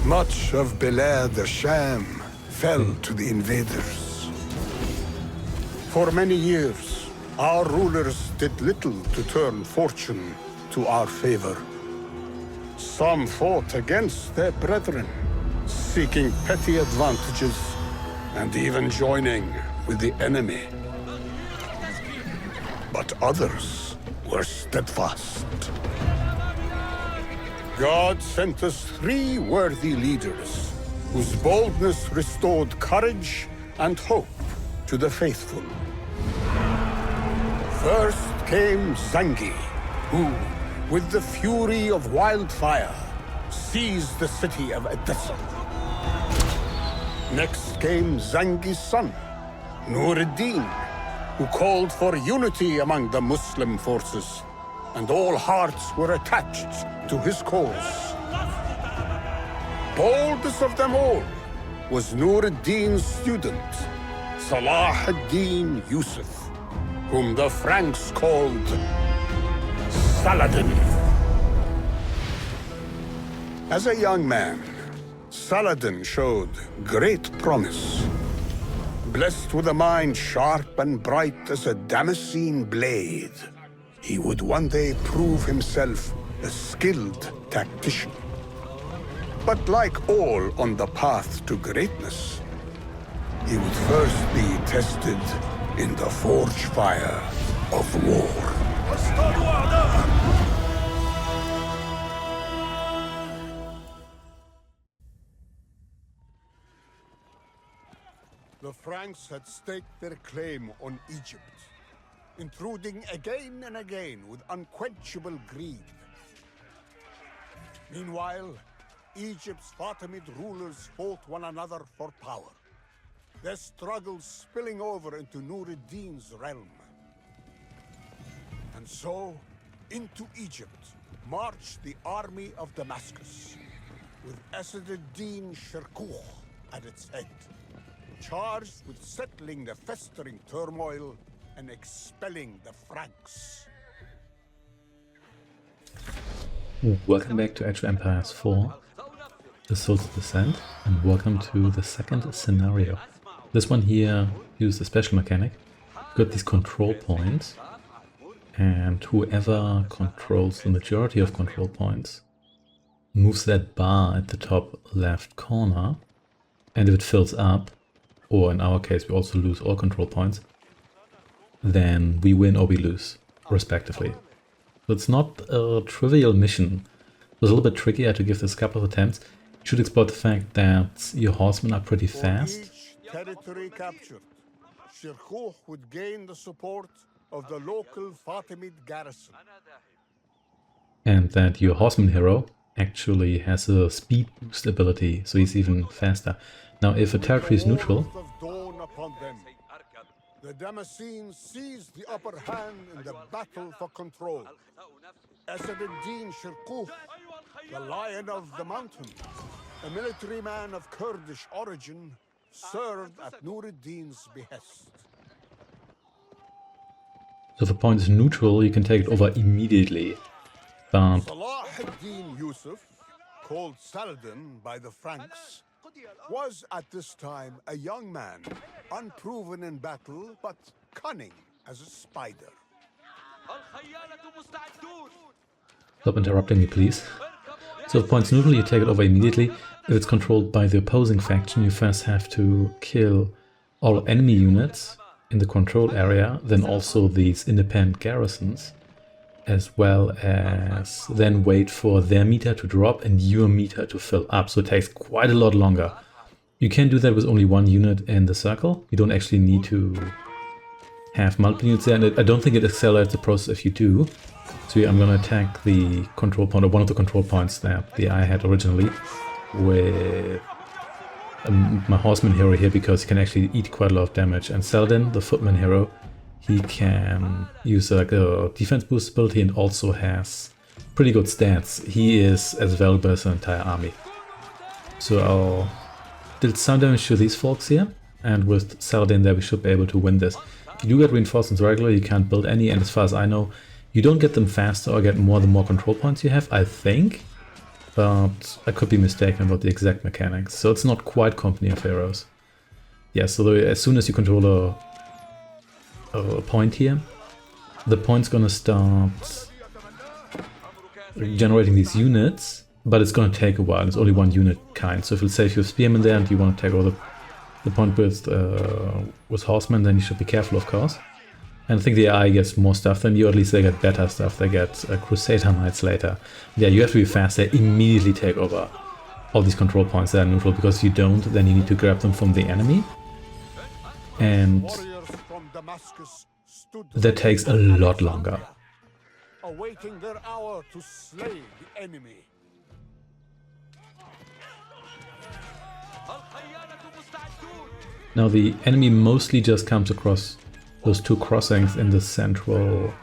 Much of Belair the Sham fell to the invaders. For many years, our rulers did little to turn fortune to our favor. Some fought against their brethren, seeking petty advantages and even joining with the enemy. But others were steadfast. God sent us 3 worthy leaders, whose boldness restored courage and hope to the faithful. First came Zangi, who, with the fury of wildfire, seized the city of Edessa. Next came Zangi's son, Nur-ad-Din, who called for unity among the Muslim forces, and all hearts were attached to his cause. Boldest of them all was Nur-ad-Din's student, Salah ad-Din Yusuf, whom the Franks called Saladin. As a young man, Saladin showed great promise. Blessed with a mind sharp and bright as a Damascene blade, he would one day prove himself a skilled tactician. But like all on the path to greatness, he would first be tested in the forge fire of war. The Franks had staked their claim on Egypt, intruding again and again with unquenchable greed. Meanwhile, Egypt's Fatimid rulers fought one another for power, their struggles spilling over into Nur-ad-Din's realm. And so, into Egypt marched the army of Damascus, with Asad ad-Din Shirkuh at its head, charged with settling the festering turmoil and expelling the Franks. Welcome back to Age of Empires 4, the Sultans Ascend, and welcome to the second scenario. This one here uses a special mechanic. You've got these control points, and whoever controls the majority of control points moves that bar at the top left corner, and if it fills up, or in our case we also lose all control points, then we win or we lose, respectively. So it's not a trivial mission. It was a little bit tricky. I had to give this a couple of attempts. You should exploit the fact that your horsemen are pretty fast. For each territory captured, Shirkuh would gain the support of the local Fatimid garrison. And that your horseman hero actually has a speed boost ability, so he's even faster. Now if a territory is neutral, the Damascenes seized the upper hand in the battle for control. Asad ad-Din Shirkuh, the Lion of the Mountain, a military man of Kurdish origin, served at Nur-ad-Din's behest. so if a point is neutral, you can take it over immediately. But Salah ad-Din Yusuf, called Saladin by the Franks, was at this time a young man, unproven in battle, but cunning as a spider. stop interrupting me, please. So if point's neutral, you take it over immediately. If it's controlled by the opposing faction, you first have to kill all enemy units in the control area, then also these independent garrisons, as well as then wait for their meter to drop and your meter to fill up. So it takes quite a lot longer. You can do that with only one unit in the circle. You don't actually need to have multiple units there, and I don't think it accelerates the process if you do. So yeah, I'm gonna attack the control point, or one of the control points that I had originally, with my horseman hero here, because he can actually eat quite a lot of damage. And Saladin, the footman hero, he can use like a defense boost ability and also has pretty good stats. He is as valuable as an entire army. So I'll deal some damage to these folks here, and with Saladin there we should be able to win this. If you do get reinforcements regularly, you can't build any, and as far as I know, you don't get them faster or get more the more control points you have, I think. but I could be mistaken about the exact mechanics. So it's not quite Company of Heroes. Yeah, so as soon as you control a point here, the point's gonna start generating these units, but it's gonna take a while. It's only one unit kind. So if let's say if you have spearmen there and you want to take all the point with horsemen, then you should be careful, of course. And I think the AI gets more stuff than you, at least they get better stuff. They get Crusader Knights later. Yeah, you have to be fast. They immediately take over all these control points that are neutral, because if you don't, then you need to grab them from the enemy. And that takes a lot longer. Awaiting their hour to slay the enemy. Now the enemy mostly just comes across those two crossings in the central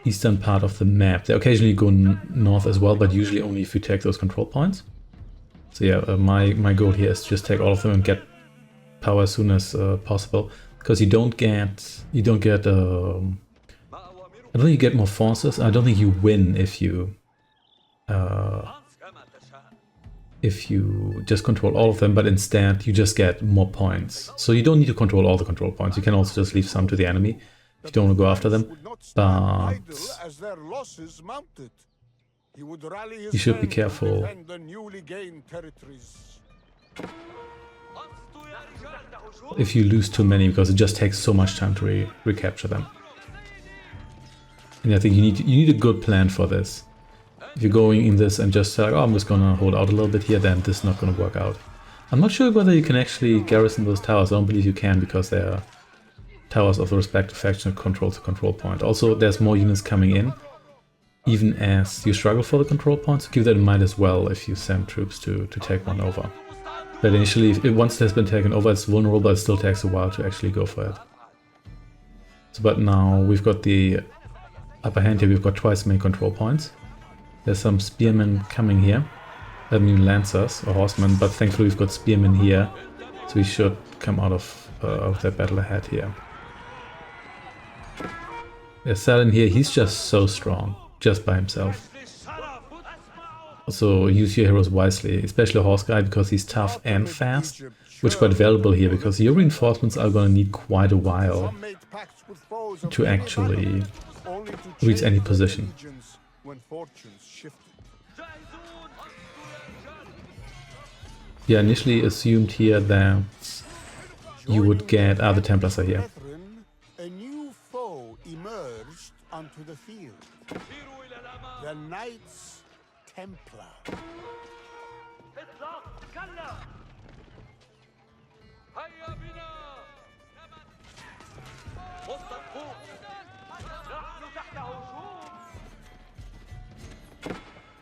eastern part of the map. They occasionally go north as well, but usually only if you take those control points. So yeah, my goal here is to just take all of them and get power as soon as possible, because you don't get I don't think you get more forces. I don't think you win if you just control all of them, but instead you just get more points. So you don't need to control all the control points. You can also just leave some to the enemy if you don't want to go after them. But you should be careful if you lose too many, because it just takes so much time to recapture them. And I think you need a good plan for this. If you're going in this and just say, like, oh, I'm just gonna hold out a little bit here, then this is not gonna work out. I'm not sure whether you can actually garrison those towers. I don't believe you can, because they are towers of the respective faction that controls the control point. Also, there's more units coming in, even as you struggle for the control point, so keep that in mind as well if you send troops to take one over. But initially, once it has been taken over, it's vulnerable, but it still takes a while to actually go for it. So, but now we've got the upper hand here. We've got twice as many control points. There's some spearmen coming here. I mean lancers or horsemen, but thankfully we've got spearmen here, so we should come out of that battle ahead here. There's Saladin here. He's just so strong, just by himself. Also use your heroes wisely, especially a horse guy, because he's tough and fast, which is quite valuable here, because your reinforcements are going to need quite a while to actually reach any position. Yeah, initially assumed here that you would get the Templars are here. A new foe emerged onto the field. The Knights Templar.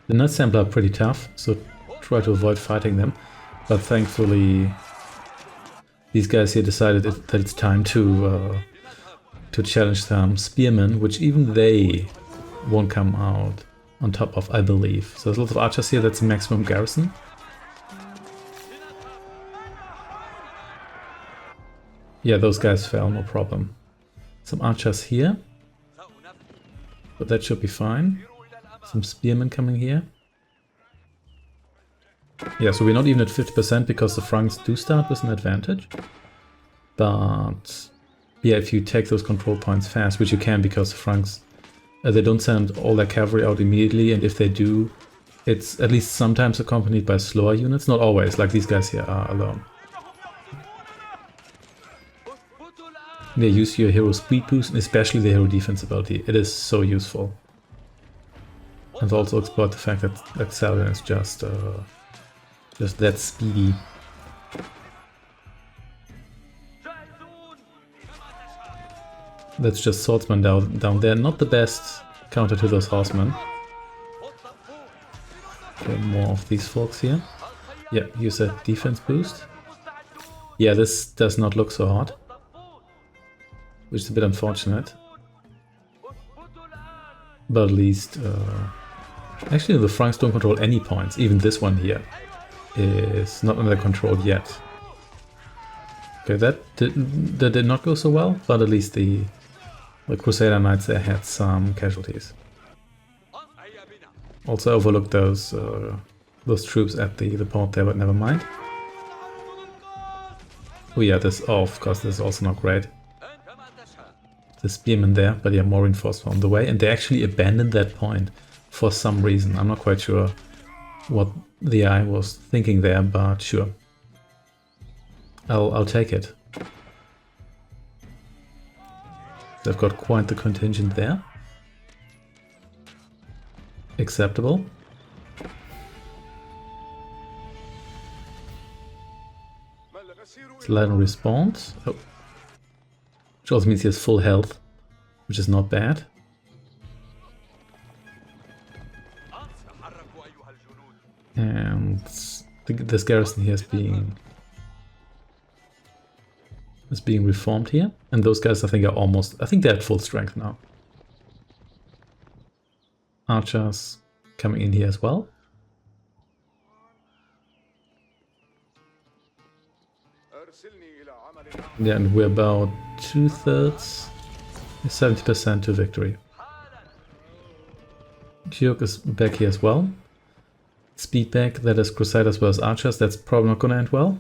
The Knights Templar are pretty tough, so try to avoid fighting them. But thankfully, these guys here decided that it's time to challenge some spearmen, which even they won't come out on top of, I believe. So there's lots of archers here. That's the maximum garrison. Yeah, those guys fell, no problem. Some archers here, but that should be fine. Some spearmen coming here. Yeah, so we're not even at 50% because the Franks do start with an advantage. But yeah, if you take those control points fast, which you can because the Franks, they don't send all their cavalry out immediately, and if they do, it's at least sometimes accompanied by slower units. Not always, like these guys here are alone. Yeah, use your hero speed boost, and especially the hero defense ability. It is so useful. And also exploit the fact that Saladin is just that speedy. That's just swordsman down there. Not the best counter to those horsemen. Okay, more of these folks here. Yeah, use that defense boost. Yeah, this does not look so hot, which is a bit unfortunate. But at least... actually, the Franks don't control any points. Even this one here is not under control yet. Okay, that did not go so well, but at least the Crusader Knights there had some casualties. Also overlooked those troops at the port there, but never mind. Oh yeah, of course, this is also not great. The spearmen there, but yeah, more reinforcements on the way. And they actually abandoned that point for some reason. I'm not quite sure what the AI was thinking there, but sure. I'll take it. They've got quite the contingent there. Acceptable. Slight response. Oh. Which also means he has full health, which is not bad. And this garrison here is being reformed here. And those guys I think are almost, I think they're at full strength now. Archers coming in here as well. Yeah, and we're about 2/3, 70% to victory. Kyuk is back here as well. Speed back, that is Crusaders versus Archers, that's probably not gonna end well.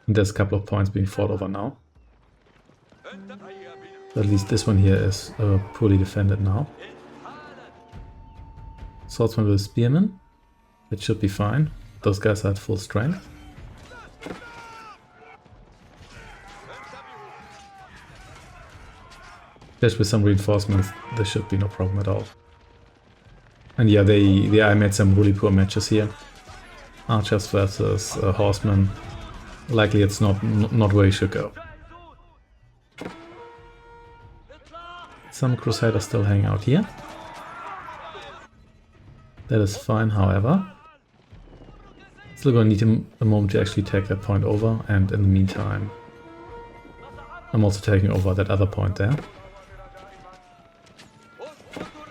And there's a couple of points being fought over now. At least this one here is poorly defended now. Swordsman with Spearman. It should be fine. Those guys are at full strength. Just with some reinforcements, there should be no problem at all. And yeah, I made some really poor matches here. Archers versus horsemen. Likely it's not where you should go. Some Crusaders still hang out here. That is fine, however. Still gonna need a moment to actually take that point over, and in the meantime, I'm also taking over that other point there.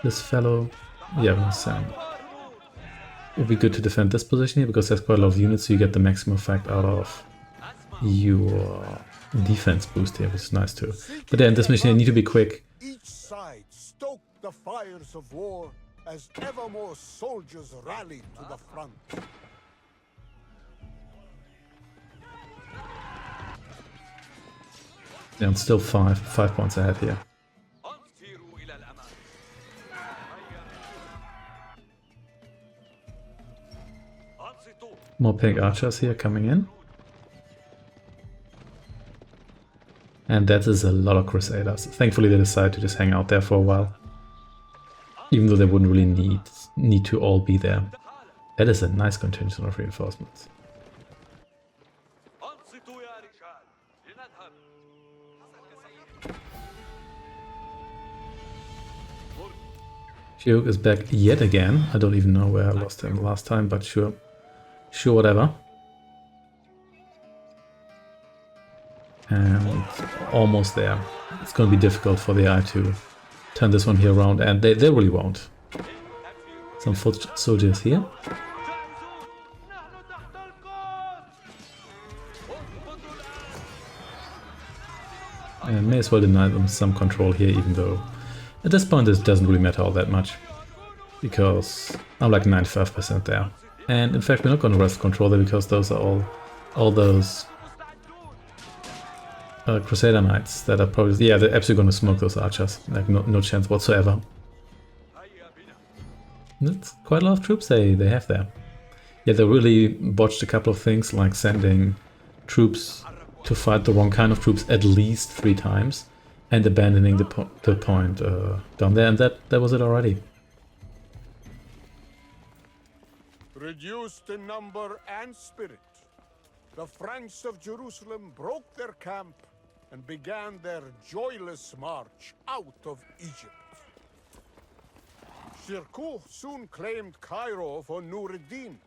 This fellow, yeah, Sam. It would be good to defend this position here because there's quite a lot of units, so you get the maximum effect out of your defense boost here, which is nice too. But in this mission, you need to be quick. Each side stoked the fires of war as ever more soldiers rallied to the front. Yeah, I'm still five points ahead here. More pink archers here coming in. And that is a lot of Crusaders. Thankfully they decided to just hang out there for a while. Even though they wouldn't really need to all be there. That is a nice contingent of reinforcements. Kyuk is back yet again. I don't even know where I lost him last time, but sure. Sure, whatever. And almost there. It's going to be difficult for the AI to turn this one here around, and they really won't. Some foot soldiers here. And may as well deny them some control here, even though at this point it doesn't really matter all that much. Because I'm like 95% there. And in fact we're not going to wrest control there because those are all those Crusader Knights that are probably, yeah, they're absolutely going to smoke those archers. Like no chance whatsoever. That's quite a lot of troops they have there. Yeah, they really botched a couple of things, like sending troops to fight the wrong kind of troops at least 3 times and abandoning the point down there, and that was it already. Reduced in number and spirit, the Franks of Jerusalem broke their camp and began their joyless march out of Egypt. Shirkuh soon claimed Cairo for Nur-ad-Din,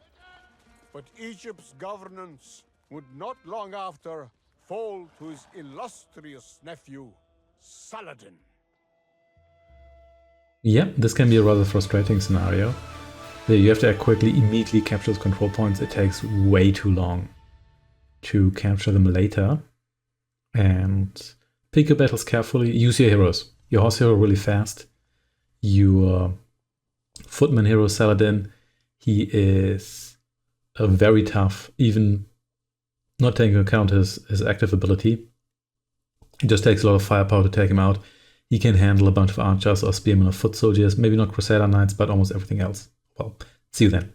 but Egypt's governance would not long after fall to his illustrious nephew, Saladin. Yeah, this can be a rather frustrating scenario. You have to act quickly, immediately capture those control points. It takes way too long to capture them later. And Pick your battles carefully. Use your heroes. Your horse hero really fast. Your footman hero Saladin, he is very tough, even not taking into account his active ability. It just takes a lot of firepower to take him out. He can handle a bunch of archers or spearmen or foot soldiers, maybe not Crusader Knights, but almost everything else. Well, see you then.